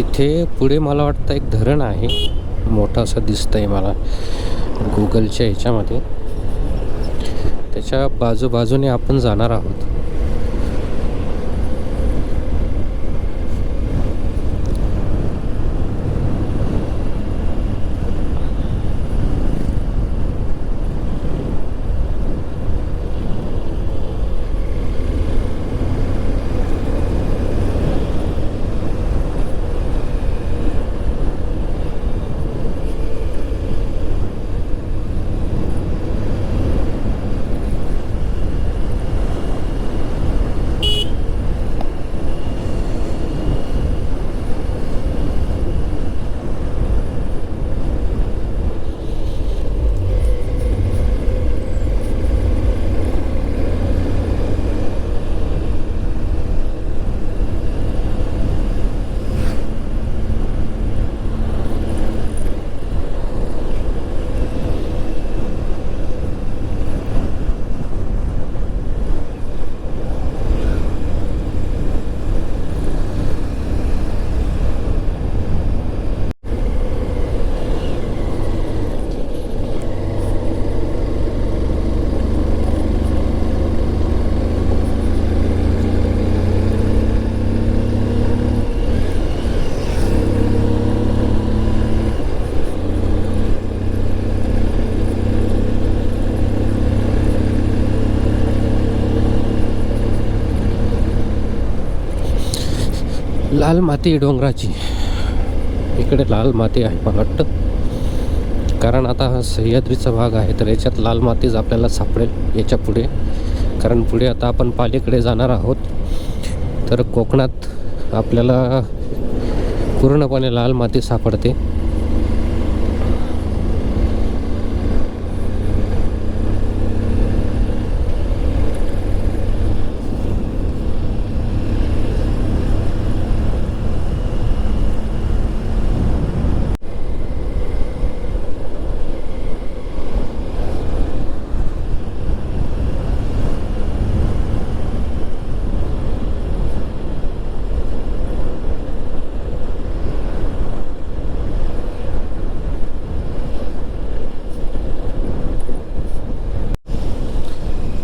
इथे पुढे मला वाटतं एक धरण आहे, मोठं असं दिसतंय मला गुगलच्या ह्याच्यामध्ये. त्याच्या बाजूबाजूने आपण जाणार आहोत. लाल माती डोंगराची, इकडे लाल माती आहे मला वाटतं, कारण आता हा सह्याद्रीचा भाग आहे तर याच्यात लाल मातीच आपल्याला सापडेल याच्या पुढे. कारण पुढे आता आपण पालीकडे जाणार आहोत, तर कोकणात आपल्याला पूर्णपणे लाल माती सापडते.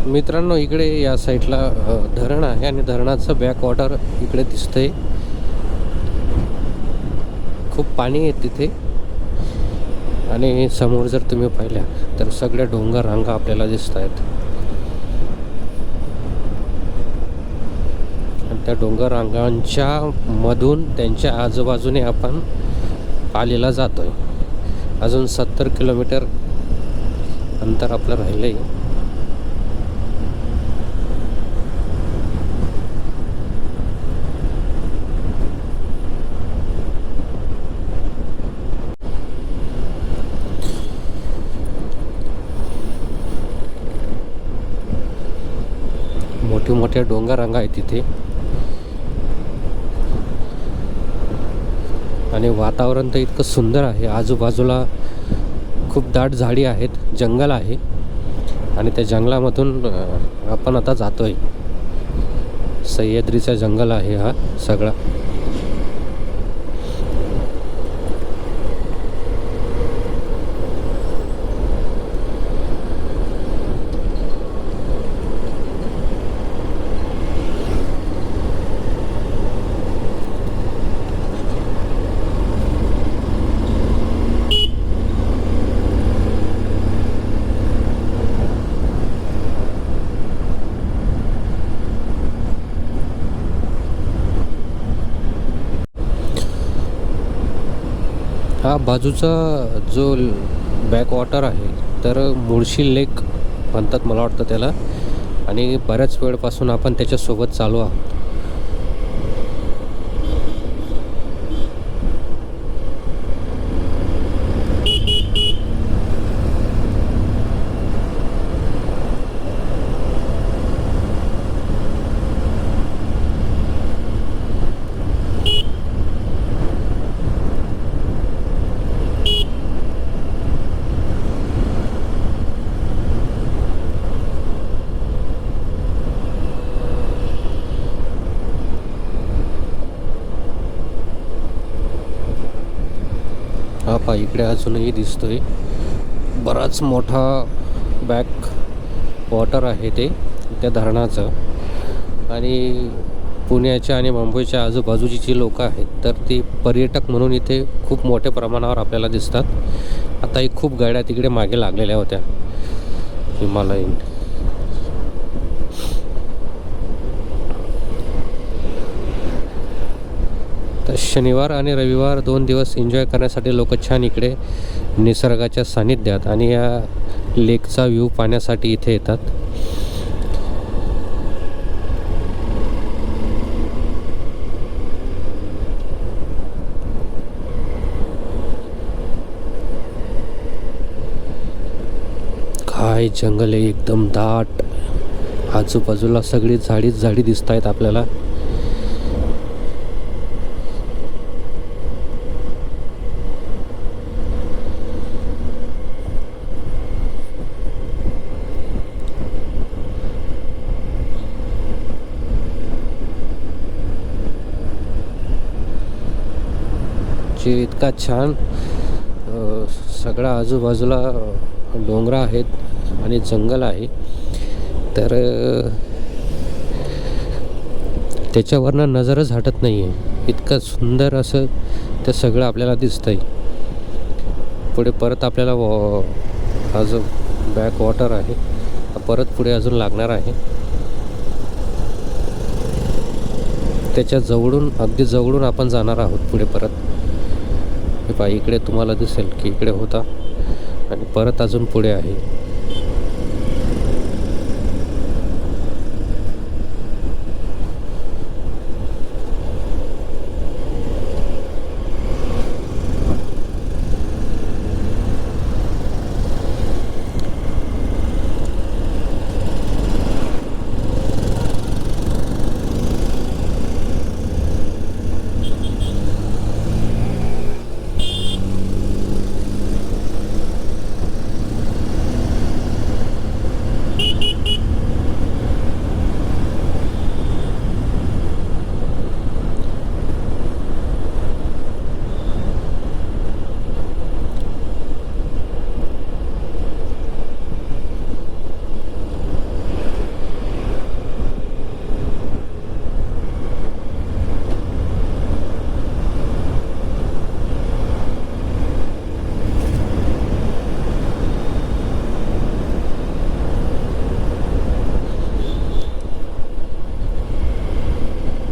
मित्रांनो, इकडे या साईडला धरण आहे आणि धरणाचं बॅक वॉटर इकडे दिसतंय. खूप पाणी आहे तिथे आणि समोर जर तुम्ही पाहिल्या तर सगळ्या डोंगर रांगा आपल्याला दिसत आहेत. आणि त्या डोंगर रांगांच्या मधून त्यांच्या आजूबाजूने आपण पालीला जातोय. अजून 70 किलोमीटर अंतर आपलं राहिलंय. मोठे मोठे डोंगर रांगा आहेत तिथे आणि वातावरण तर इतकं सुंदर आहे. आजूबाजूला खूप दाट झाडी आहेत, जंगल आहे आणि त्या जंगलामधून आपण आता जातोय. सह्याद्रीचा जंगल आहे हा सगळा. हा बाजूचा जो बॅक वॉटर आहे तर मुळशी लेक म्हणतात मला वाटतं त्याला, आणि बऱ्याच वेळपासून आपण त्याच्यासोबत चालू आहोत. पहा इकडे अजूनही दिसतोय बराच मोठा बॅक वॉटर आहे ते त्या धरणाचं. आणि पुण्याच्या आणि मुंबईच्या आजूबाजूची जी लोकं आहेत तर ती पर्यटक म्हणून इथे खूप मोठ्या प्रमाणावर आपल्याला दिसतात. आताही खूप गाड्या तिकडे मागे लागलेल्या होत्या हिमालयन. तर शनिवार आणि रविवार 2 दिवस एन्जॉय करण्यासाठी लोक छान इकडे निसर्गाच्या सानिध्यात आणि या लेकचा व्ह्यू पाहण्यासाठी इथे येतात. काय जंगल आहे एकदम दाट. आजूबाजूला सगळी झाडी दिसत आहेत आपल्याला. जे इतका छान सगळा आजूबाजूला डोंगर आहेत आणि जंगल आहे. तर त्याच्यावरनं नजरच हटत नाही आहे. इतकं सुंदर असं ते सगळं आपल्याला दिसतं आहे. पुढे परत आपल्याला अजून बॅक वॉटर आहे, परत पुढे अजून लागणार आहे. त्याच्या जवळून अगदी जवळून आपण जाणार आहोत पुढे परत. हे पहा इकडे तुम्हाला दिसेल की इकडे होता आणि परत अजून पुढे आहे.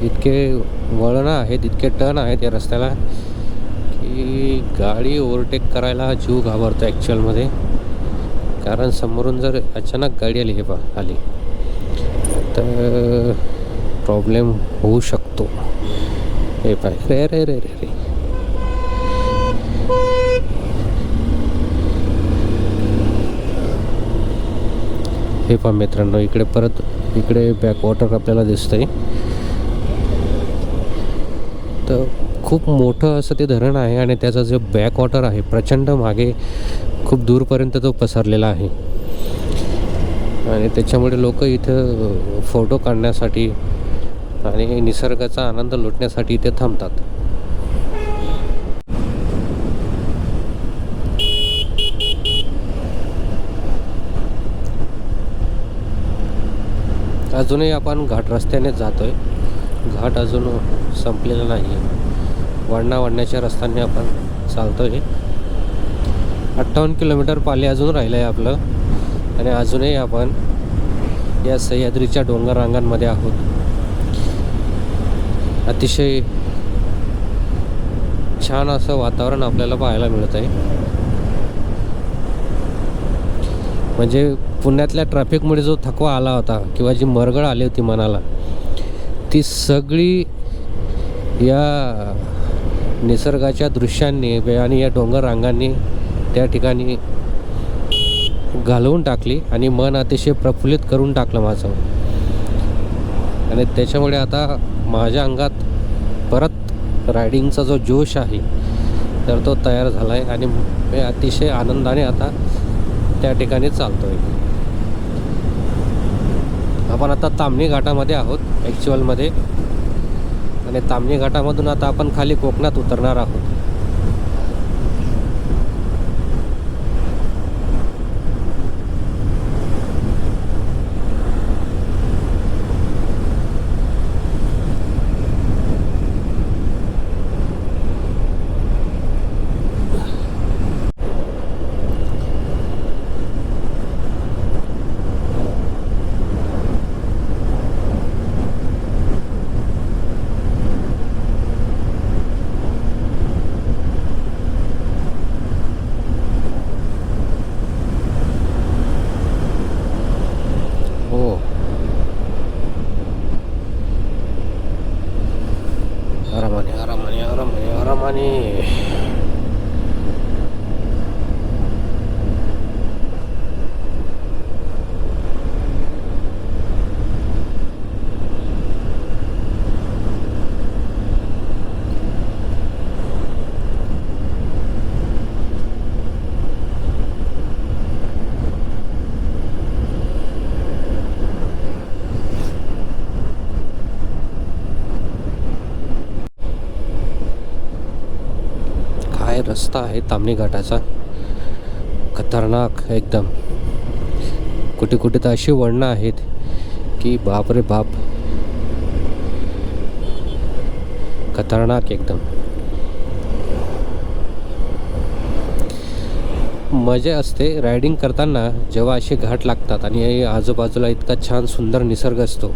इतके वळणं आहेत, इतके टर्न आहेत या रस्त्याला की गाडी ओव्हरटेक करायला जीव घाबरतो ॲक्च्युअलमध्ये. कारण समोरून जर अचानक गाडी आली, हे पहा आली, तर प्रॉब्लेम होऊ शकतो. हे पाय रे रे रे रे रे. हे पहा मित्रांनो, इकडे परत इकडे बॅकवॉटर आपल्याला दिसतंय. तर खूप मोठं असं ते धरण आहे आणि त्याचा जो बॅकवॉटर आहे प्रचंड मागे खूप दूरपर्यंत तो पसरलेला आहे. आणि त्याच्यामुळे लोक इथं फोटो काढण्यासाठी आणि निसर्गाचा आनंद लुटण्यासाठी इथे थांबतात. अजूनही आपण घाट रस्त्याने जातोय. घाट अजून संपलेला नाही आहे. वाढण्याच्या रस्त्याने आपण चालतोय. 58 किलोमीटर पाले अजून राहिलं आहे आपलं. आणि अजूनही आपण या सह्याद्रीच्या डोंगर रांगांमध्ये आहोत. अतिशय छान असं वातावरण आपल्याला पाहायला मिळत आहे. म्हणजे पुण्यातल्या ट्रॅफिकमुळे जो थकवा आला होता किंवा जी मरगळ आली होती मनाला, ती सगळी या निसर्गाच्या दृश्यांनी आणि या डोंगर रांगांनी त्या ठिकाणी घालवून टाकली आणि मन अतिशय प्रफुल्लित करून टाकलं माझं. आणि त्याच्यामुळे आता माझ्या अंगात परत रायडिंगचा जो जोश आहे तर तो तयार झाला आहे आणि मी अतिशय आनंदाने आता त्या ठिकाणी चालतो आहे. आपण आता ताम्हिणी घाटामध्ये आहोत ॲक्च्युअलमध्ये. आणि ताम्हिणी घाटामधून आता आपण खाली कोकणात उतरणार आहोत. आरामाने काय रस्ता आहे ताम्हिणी घाटाचा, खतरनाक एकदम. कुठे कुठे तर अशी वळणं आहेत की बाप रे बाप, खतरनाक एकदम. मजा असते रायडिंग करताना जेव्हा असे घाट लागतात आणि आजूबाजूला इतका छान सुंदर निसर्ग असतो,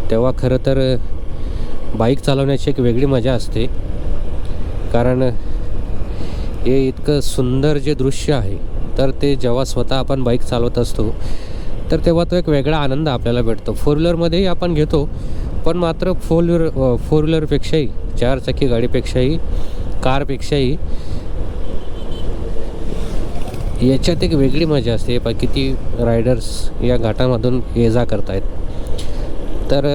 तेव्हा खरं तर बाईक चालवण्याची एक वेगळी मजा असते. कारण हे इतकं सुंदर जे दृश्य आहे, तर ते जेव्हा स्वतः आपण बाईक चालवत असतो तर तेव्हा तो एक वेगळा आनंद आपल्याला भेटतो. फोर व्हीलरमध्येही आपण घेतो, पण मात्र फोर व्हीलरपेक्षाही, चारचाकी गाडीपेक्षाही, कारपेक्षाही याच्यात एक वेगळी मजा असते. किती रायडर्स या घाटामधून ये जा करतायत. तर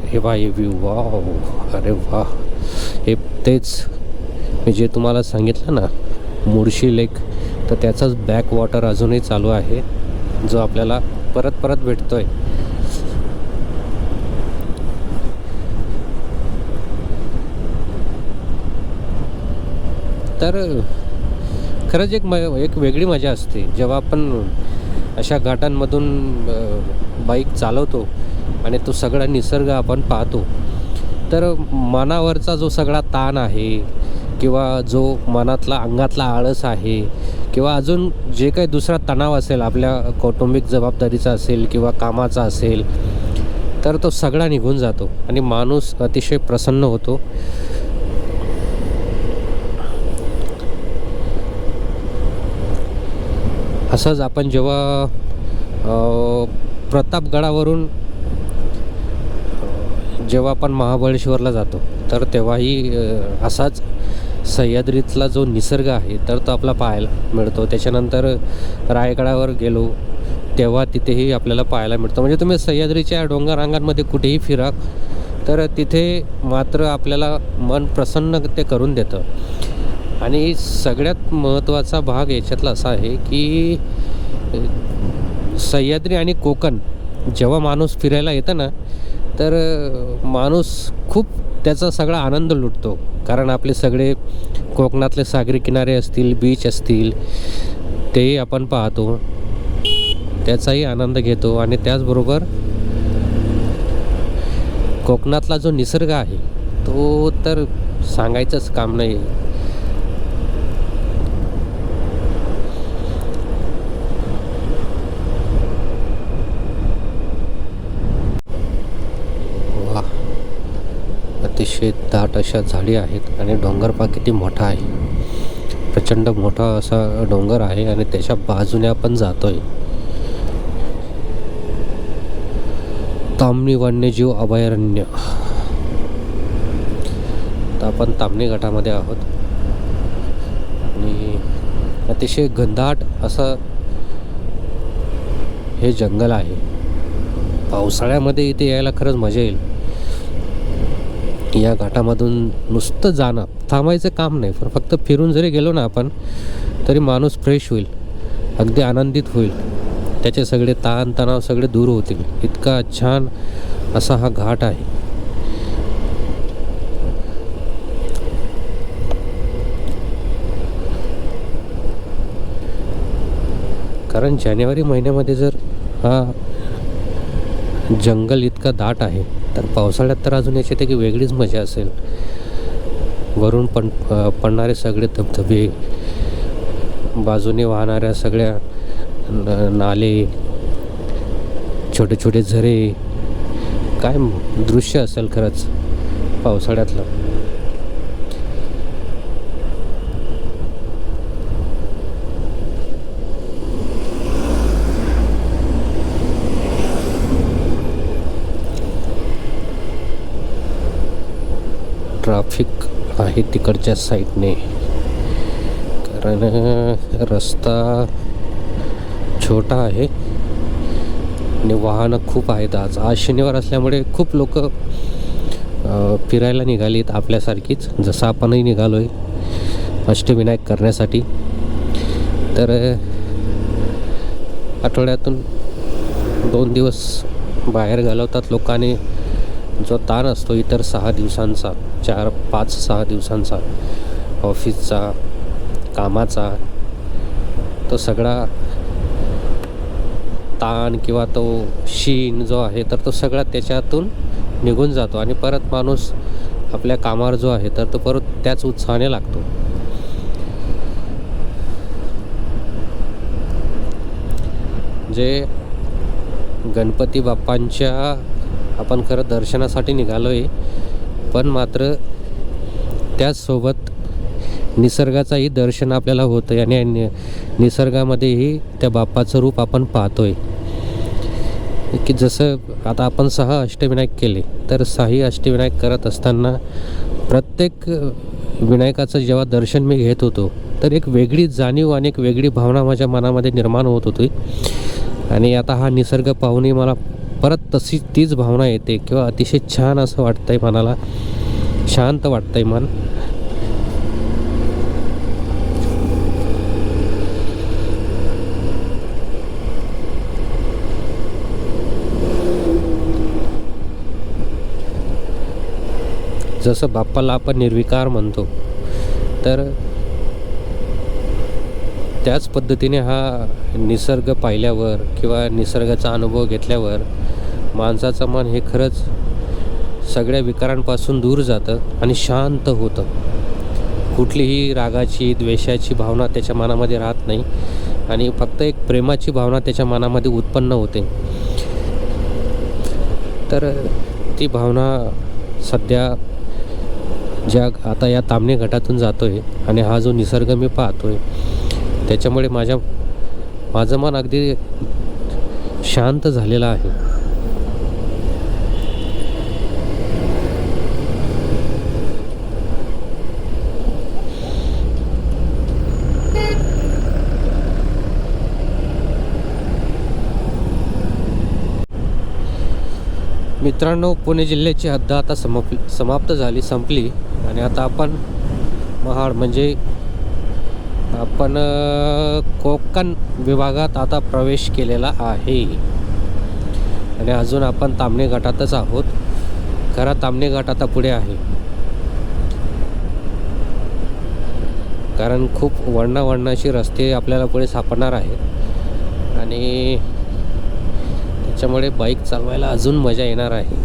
हे वा, हे व्ह्यू, वाव, अरे वा. हे तेच मी जे तुम्हाला सांगितलं ना, मुळशी लेक, तर त्याचाच बॅक वॉटर अजूनही चालू आहे, जो आपल्याला परत परत भेटतोय. तर खरंच एक वेगळी मजा असते जेव्हा आपण अशा घाटांमधून बाईक चालवतो आणि तो सगळा निसर्ग आपण पाहतो. तर मनावरचा जो सगळा ताण आहे, किंवा जो मनातला अंगातला आळस आहे, किंवा अजून जे काही दुसरा तणाव असेल, आपल्या कौटुंबिक जबाबदारीचा असेल किंवा कामाचा असेल, तर तो सगळा निघून जातो आणि माणूस अतिशय प्रसन्न होतो. असंच आपण जेव्हा प्रतापगडावरून जेव्हा आपण महाबळेश्वरला जातो, तर तेव्हाही असाच सह्याद्रीतला जो निसर्ग आहे, तर तो आपला पाहायला मिळतो. त्याच्यानंतर रायगडावर गेलो तेव्हा तिथेही आपल्याला पाहायला मिळतं. म्हणजे तुम्ही सह्याद्रीच्या डोंगर रांगांमध्ये कुठेही फिरा, तर तिथे मात्र आपल्याला मन प्रसन्न ते करून देतं. आणि सगळ्यात महत्त्वाचा भाग याच्यातला असा आहे की सह्याद्री आणि कोकण जेव्हा माणूस फिरायला येतं ना, तर माणूस खूप त्याचा सगळा आनंद लुटतो. कारण आपले सगळे कोकणातले सागरी किनारे असतील, बीच असतील, तेही आपण पाहतो, त्याचाही आनंद घेतो. आणि त्याचबरोबर कोकणातला जो निसर्ग आहे, तो तर सांगायचंच काम नाही. अतिशय दाट अशा झाडी आहेत आणि डोंगर पहा किती मोठा आहे. प्रचंड मोठा असा डोंगर आहे आणि त्याच्या बाजूने आपण जातोय. ताम्हिणी वन्यजीव अभयारण्य. तर आपण ताम्हिणी घाटामध्ये आहोत आणि अतिशय घनदाट असं हे जंगल आहे. पावसाळ्यामध्ये इथे यायला खरंच मजा येईल. या घाटामधून नुसतं जाणं, थांबायचं काम नाही, पण फक्त फिरून जरी गेलो ना आपण, तरी माणूस फ्रेश होईल, अगदी आनंदित होईल. त्याचे सगळे ताणतणाव सगळे दूर होतील. इतका छान असा हा घाट आहे. कारण जानेवारी महिन्यामध्ये जर हा जंगल इतका दाट आहे, तर पावसाळ्यात तर अजून याच्यात एक वेगळीच मजा असेल. वरून पडणारे सगळे धबधबे, बाजूने वाहणाऱ्या सगळ्या नाले, छोटे छोटे झरे, काय दृश्य असेल खरंच पावसाळ्यातलं. ट्रॅफिक आहे तिकडच्या साईडने, कारण रस्ता छोटा आहे आणि वाहनं खूप आहेत. आज शनिवार असल्यामुळे खूप लोक फिरायला निघालीत आपल्यासारखीच, जसं आपणही निघालो आहे अष्टविनायक करण्यासाठी. तर आठवड्यातून 2 दिवस बाहेर घालवतात लोकांनी. जो ताण असतो इतर 6 दिवसांचा, 4, 5, 6 दिवसांचा ऑफिसचा, कामाचा, तो सगळा ताण किंवा तो शीण जो आहे तर तो सगळा त्याच्यातून निघून जातो आणि परत माणूस आपल्या कामावर जो आहे तर तो परत त्याच उत्साहाने लागतो. जे गणपती बाप्पांच्या आपण खरं दर्शनासाठी निघालो आहे, पण मात्र त्याचसोबत निसर्गाचाही दर्शन आपल्याला होतं आहे आणि निसर्गामध्येही त्या बाप्पाचं रूप आपण पाहतो आहे. की जसं आता आपण 6 अष्टविनायक केले, तर 6ही अष्टविनायक करत असताना प्रत्येक विनायकाचं जेव्हा दर्शन मी घेत होतो तर एक वेगळी जाणीव आणि एक वेगळी भावना माझ्या मनामध्ये निर्माण होत होती. आणि आता हा निसर्ग पाहूनही मला परत तीच भावना येते किंवा अतिशय छान असं वाटतंय, मनाला शांत वाटतंय मन. जसं बाप्पाला आपण निर्विकार म्हणतो, तर त्याच पद्धतीने हा निसर्ग पाहिल्यावर किंवा निसर्गाचा अनुभव घेतल्यावर माणसाचं मन हे खरंच सगळ्या विकारांपासून दूर जातं आणि शांत होतं. कुठलीही रागाची, द्वेषाची भावना त्याच्या मनामध्ये राहत नाही आणि फक्त एक प्रेमाची भावना त्याच्या मनामध्ये उत्पन्न होते. तर ती भावना सध्या ज्या आता या ताम्हिणी घाटातून जातो आहे आणि हा जो निसर्ग मी पाहतो आहे त्याच्यामुळे माझं मन अगदी शांत झालेलं आहे. मित्रांनो, पुणे जिल्ह्याची हद्द आता समाप्त झाली, संपली आणि आता आपण महाड म्हणजे आपण कोकण विभागात आता प्रवेश केलेला आहे आणि अजून आपण ताम्हिणी घाटातच आहोत. खरा ताम्हिणी घाट आता पुढे आहे, कारण खूप वळणावळणाचे रस्ते आपल्याला पुढे सापडणार आहेत आणि त्याच्यामुळे बाईक चालवायला अजून मजा येणार आहे.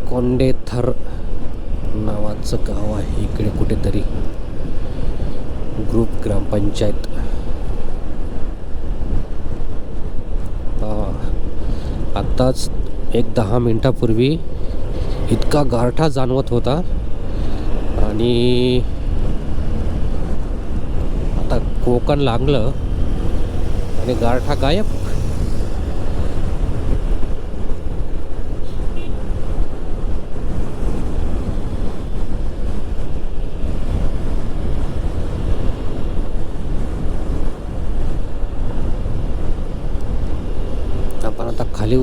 कोंडेथर नावाचं गाव आहे इकडे कुठेतरी, ग्रुप ग्रामपंचायत. आत्ताच एक 10 मिनिटापूर्वी इतका गारठा जाणवत होता आणि आता कोकण लागलं आणि गारठा गायब. आपण आता खाली,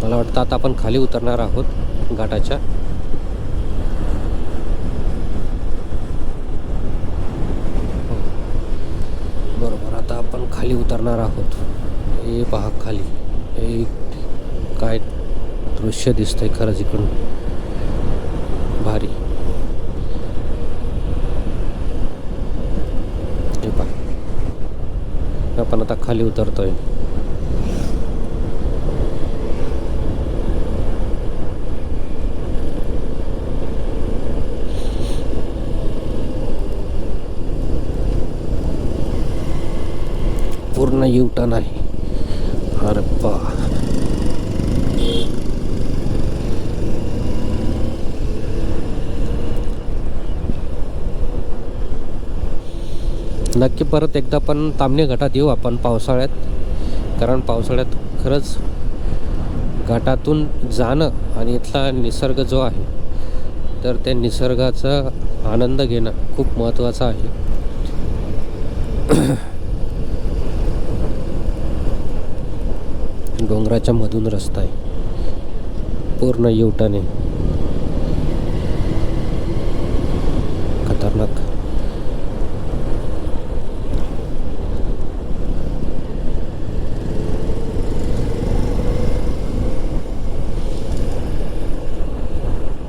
मला वाटतं आता आपण खाली उतरणार आहोत घाटाच्या. बरोबर, आता आपण खाली उतरणार आहोत. हे पहा खाली, हे काय दृश्य दिसतंय खरंच इकडून, भारी. हे पहा, आपण आता खाली उतरतोय. पूर्ण U-टर्न आहे. अरे बा, नक्की परत एकदा पण ताम्हिणी घाटात येऊ आपण पावसाळ्यात, कारण पावसाळ्यात खरंच घाटातून जाणं आणि इथला निसर्ग जो आहे तर त्या निसर्गाचा आनंद घेणं खूप महत्त्वाचं आहे. डोंगराच्या मधून रस्ता आहे, पूर्ण युटाने खतरनाक.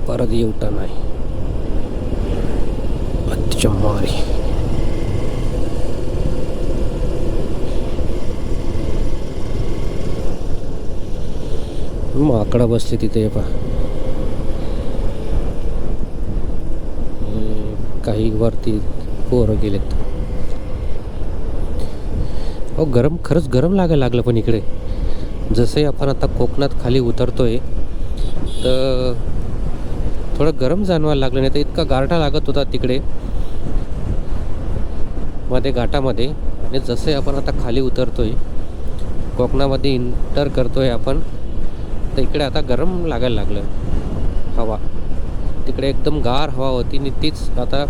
परत युटर्न आहे, अच्छा मारी. माकडा बसले तिथे पहा, काही वरती पोरं गेलेत. अहो गरम, खरंच गरम लागायला लागलं. पण इकडे जसंही आपण आता कोकणात खाली उतरतोय तर थोडं गरम जाणवायला लागलं. नाही तर इतका गारठा लागत होता तिकडे मध्ये घाटामध्ये, आणि जसे आपण आता खाली उतरतोय कोकणामध्ये इंटर करतोय आपण, तर इकडे आता गरम लागायला लागलं हवा. तिकडे एकदम गार हवा होती आणि तीच आता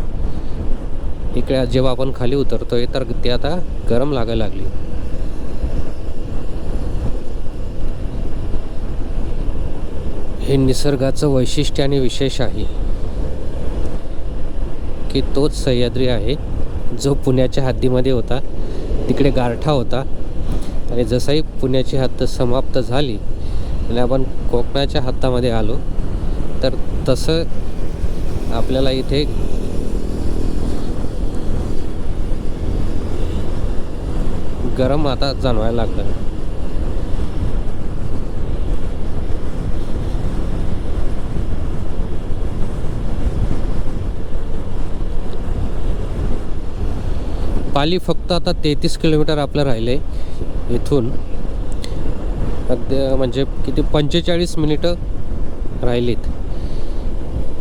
इकडे जेव्हा आपण खाली उतरतोय तर ती आता गरम लागायला लागली. हे निसर्गाचं वैशिष्ट्य आणि विशेष आहे की तोच सह्याद्री आहे जो पुण्याच्या हद्दीमध्ये होता. तिकडे गारठा होता, आणि जसंही पुण्याची हद्द समाप्त झाली आणि आपण कोकणाच्या हद्दामध्ये आलो तर तसं आपल्याला इथे गरम आता जाणवायला लागलं. पाली फक्त आता 33 किलोमीटर आपलं राहिले इथून. म्हणजे किती 45 मिनिटं राहिलीत.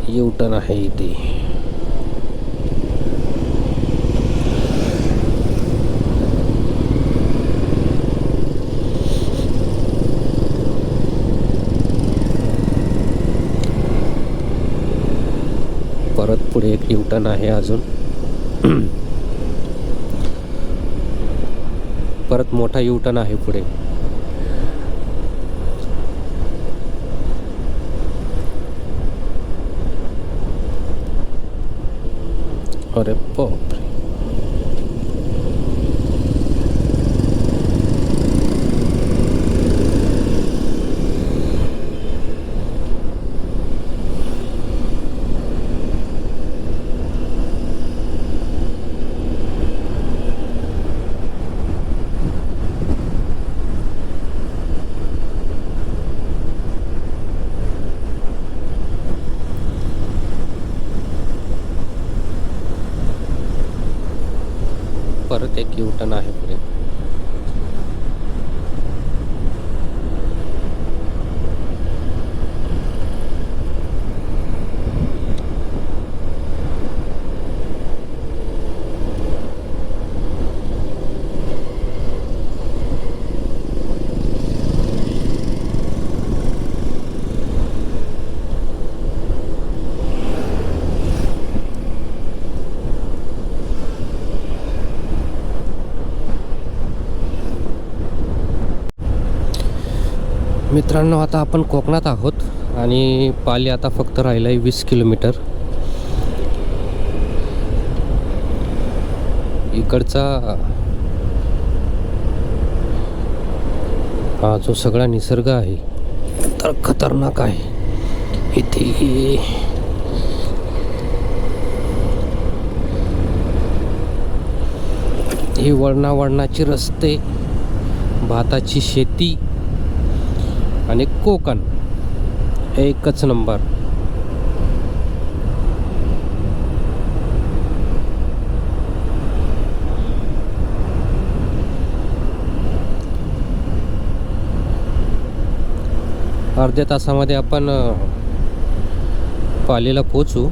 युटर्न आहे इथे. परत पुढे एक युटर्न आहे अजून. परत मोठा युटर्न आहे पुढे. अरे बापरे. परत एक युटर्न आहे पुढे. मित्रांनो, आता आपण कोकणात आहोत आणि पाली आता फक्त राहिलं आहे 20 किलोमीटर. इकडचा हा जो सगळा निसर्ग आहे तर खतरनाक आहे. इथे ही वळणावळणाची रस्ते, भाताची शेती आणि कोकण एकच नंबर. अर्ध्या तासामध्ये आपण पालीला पोहोचू.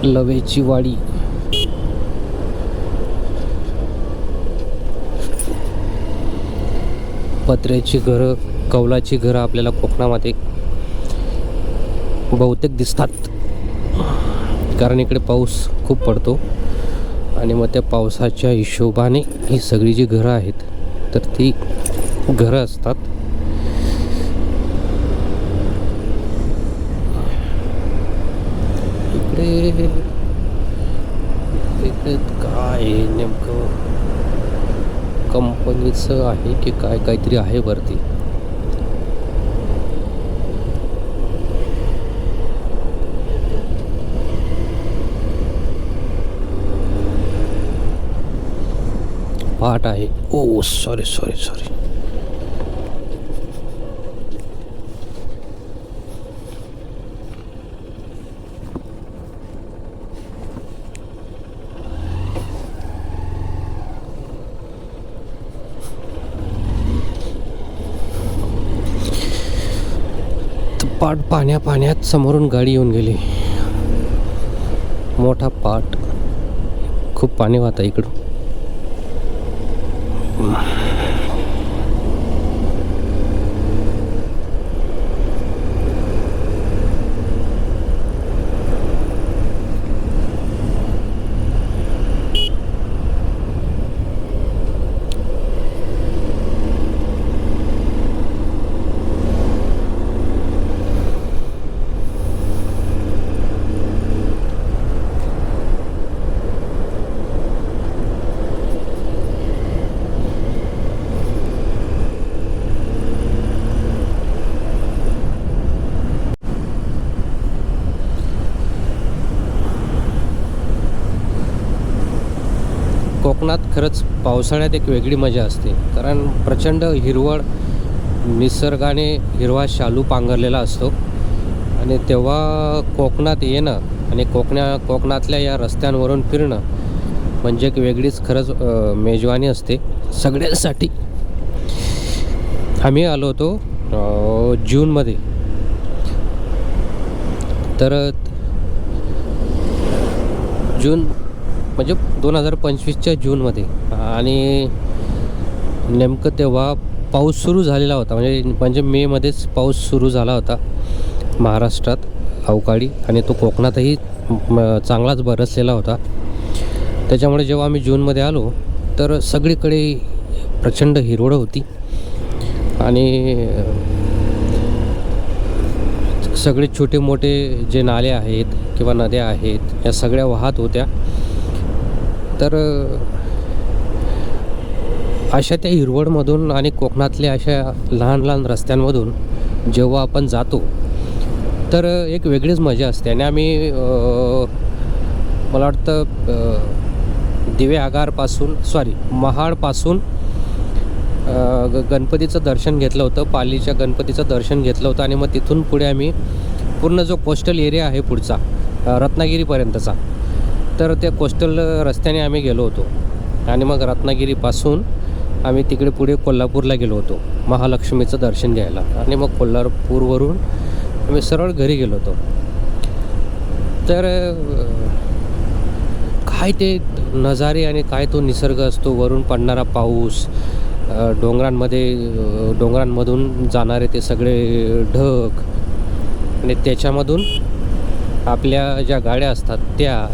लवेची वाडी. पत्र्याची घरं, कौलाची घरं आपल्याला कोकणामध्ये बहुतेक दिसतात, कारण इकडे पाऊस खूप पडतो आणि मग त्या पावसाच्या हिशोबाने ही सगळी जी घरं आहेत तर ती घरं असतात. इकडे काय नेमकं कंपनीचं आहे की काय, काहीतरी आहे वरती. पाट आहे. ओ सॉरी सॉरी सॉरी. पाट पाण्यात समोरून गाडी येऊन गेली. मोठा पाट, खूप पाणी वाहतं इकडं. कोकणात खरंच पावसाळ्यात एक वेगळी मजा असते, कारण प्रचंड हिरवळ, निसर्गाने हिरवा शालू पांघरलेला असतो आणि तेव्हा कोकणात येणं आणि कोकणातल्या या रस्त्यांवरून फिरणं म्हणजे एक वेगळीच खरंच मेजवानी असते सगळ्यांसाठी. आम्ही आलो होतो जूनमध्ये, तर जून म्हणजे 2025च्या जूनमध्ये, आणि नेमकं तेव्हा पाऊस सुरू झालेला होता. म्हणजे मेमध्येच पाऊस सुरू झाला होता महाराष्ट्रात अवकाळी, आणि तो कोकणातही चांगलाच बरसलेला होता. त्याच्यामुळे जेव्हा आम्ही जूनमध्ये आलो तर सगळीकडे प्रचंड हिरवळ होती आणि सगळे छोटे मोठे जे नाले आहेत किंवा नद्या आहेत या सगळ्या वाहत होत्या. तर अशा त्या हिरवळमधून आणि कोकणातल्या अशा लहान लहान रस्त्यांमधून जेव्हा आपण जातो तर एक वेगळीच मजा असते. आणि आम्ही मला वाटतं महाडपासून गणपतीचं दर्शन घेतलं होतं, पालीच्या गणपतीचं दर्शन घेतलं होतं, आणि मग तिथून पुढे आम्ही पूर्ण जो कोस्टल एरिया आहे पुढचा रत्नागिरीपर्यंतचा, तर त्या कोस्टल रस्त्याने आम्ही गेलो होतो. आणि मग रत्नागिरीपासून आम्ही तिकडे पुढे कोल्हापूरला गेलो होतो महालक्ष्मीचं दर्शन घ्यायला, आणि मग कोल्हापूरवरून आम्ही सरळ घरी गेलो होतो. तर काय ते नजारे आणि काय तो निसर्ग असतो, वरून पडणारा पाऊस, डोंगरांमधून जाणारे ते सगळे ढग, आणि त्याच्यामधून आपल्या ज्या गाड्या असतात त्या,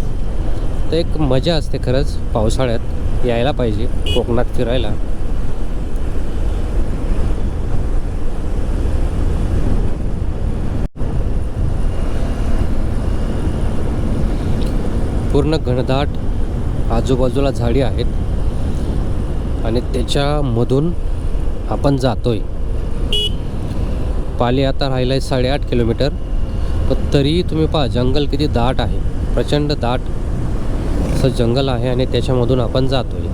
तर एक मजा असते खरंच. पावसाळ्यात यायला पाहिजे कोकणात फिरायला. पूर्ण घनदाट आजूबाजूला झाडी आहेत आणि त्याच्यामधून आपण जातोय. पाली आता राहिलं आहे 8.5 किलोमीटर, पण तरी तुम्ही पहा जंगल किती दाट आहे, प्रचंड दाट असं जंगल आहे आणि त्याच्यामधून आपण जातोय.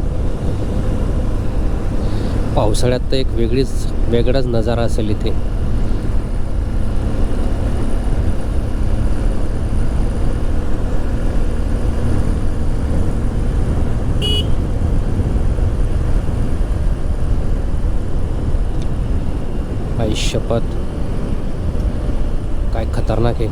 पावसाळ्यात तर एक वेगळाच नजारा असेल इथे. आई शपथ, काय खतरनाक आहे.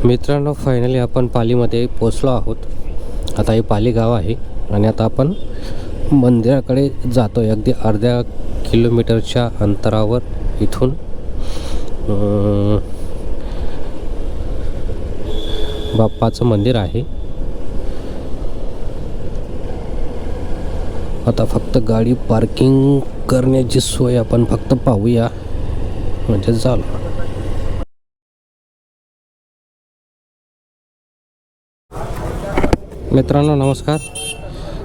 मित्रांनो, फायनली आपण पालीमध्ये पोचलो आहोत. आता हे पाली गाव आहे आणि आता आपण मंदिराकडे जातो आहे. अगदी अर्ध्या किलोमीटरच्या अंतरावर इथून बाप्पाचं मंदिर आहे. आता फक्त गाडी पार्किंग करण्याची सोय आपण फक्त पाहूया म्हणजे झालं. मित्रांनो नमस्कार.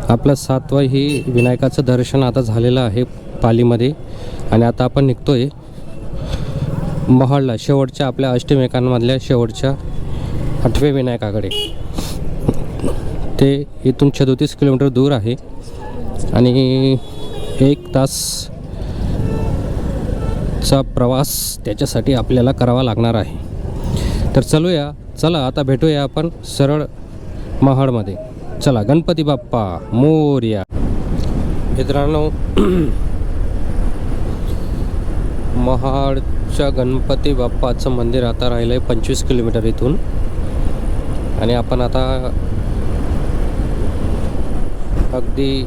आपलं 7वं ही विनायकाचं दर्शन आता झालेलं आहे पालीमध्ये आणि आता आपण निघतोय महाडला, शेवटच्या आपल्या अष्टविनायकांमधल्या शेवटच्या 8व्या विनायकाकडे. ते इथून 37 किलोमीटर दूर आहे आणि 1 तासचा प्रवास त्याच्यासाठी आपल्याला करावा लागणार आहे. तर चला आता भेटूया आपण सरळ महाडमध्ये. चला, गणपती बाप्पा मोरया. मित्रांनो, महाडच्या गणपती बाप्पाचं मंदिर आता राहिलं आहे 25 किलोमीटर इथून आणि आपण आता अगदी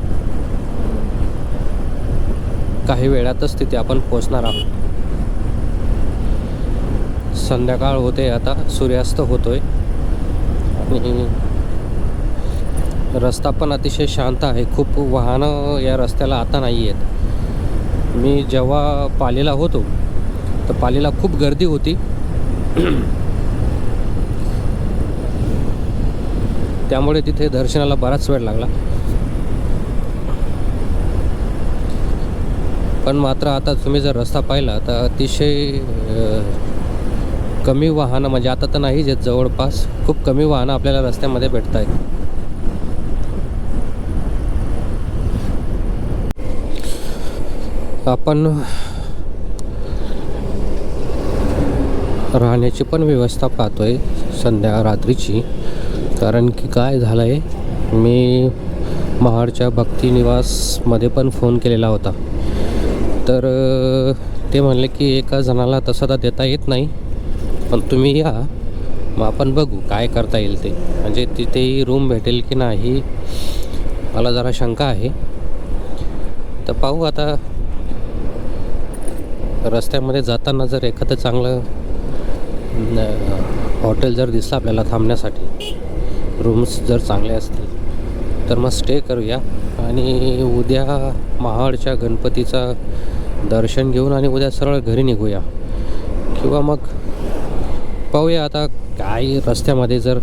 काही वेळातच तिथे आपण पोचणार आहोत. संध्याकाळ होते, आता सूर्यास्त होतोय आणि रस्ता पण अतिशय शांत आहे. खूप वाहनं या रस्त्याला आता नाही आहेत. मी जेव्हा पालीला होतो तर पालीला खूप गर्दी होती. त्यामुळे तिथे दर्शनाला बराच वेळ लागला. पण मात्र आता तुम्ही जर रस्ता पाहिला तर अतिशय कमी वाहनं, म्हणजे आता तर नाहीच आहेत, जवळपास खूप कमी वाहनं आपल्याला रस्त्यामध्ये भेटत आहेत. आपण राहण्याची पण व्यवस्था पाहतोय रात्रीची. कारण की काय झालं आहे, मी महाडच्या भक्ती निवासमध्ये पण फोन केलेला होता. तर ते म्हणले की एका जणाला तसं तर देता येत नाही, पण तुम्ही या, मग आपण बघू काय करता येईल ते. म्हणजे तिथेही रूम भेटेल की नाही मला जरा शंका आहे. तर पाहू आता. रस्त्यामध्ये जाताना जर एखादं चांगलं हॉटेल जर दिसलं आपल्याला थांबण्यासाठी, रूम्स जर चांगले असतील तर मग स्टे करूया आणि उद्या महाडच्या गणपतीचा दर्शन घेऊन आणि उद्या सरळ घरी निघूया. किंवा मग पाहूया आता काय, रस्त्यामध्ये जर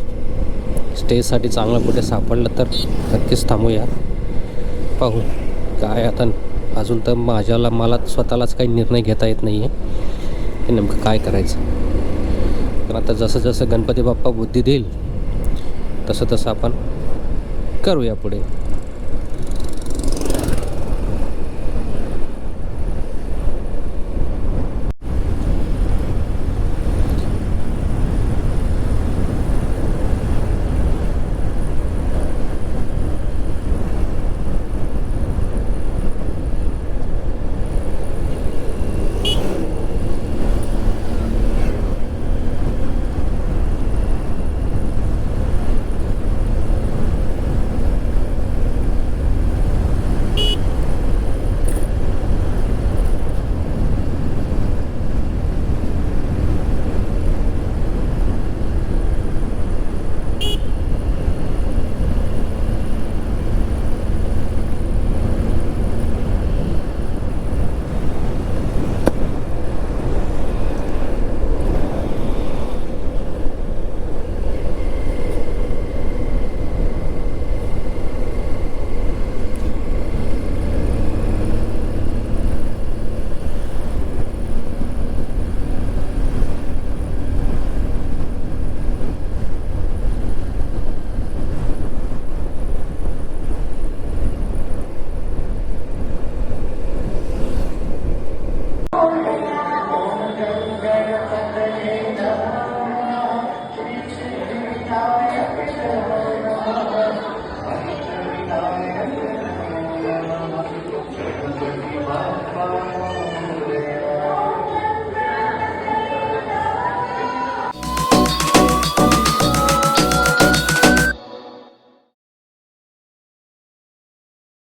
स्टेसाठी चांगलं कुठे सापडलं तर नक्कीच थांबूया. पाहू काय. आता अजून तर मला स्वतःलाच काही निर्णय घेता येत नाही आहे की नेमकं काय करायचं. पण आता जसं जसं गणपती बाप्पा बुद्धी देईल तसं तसं आपण करूया पुढे.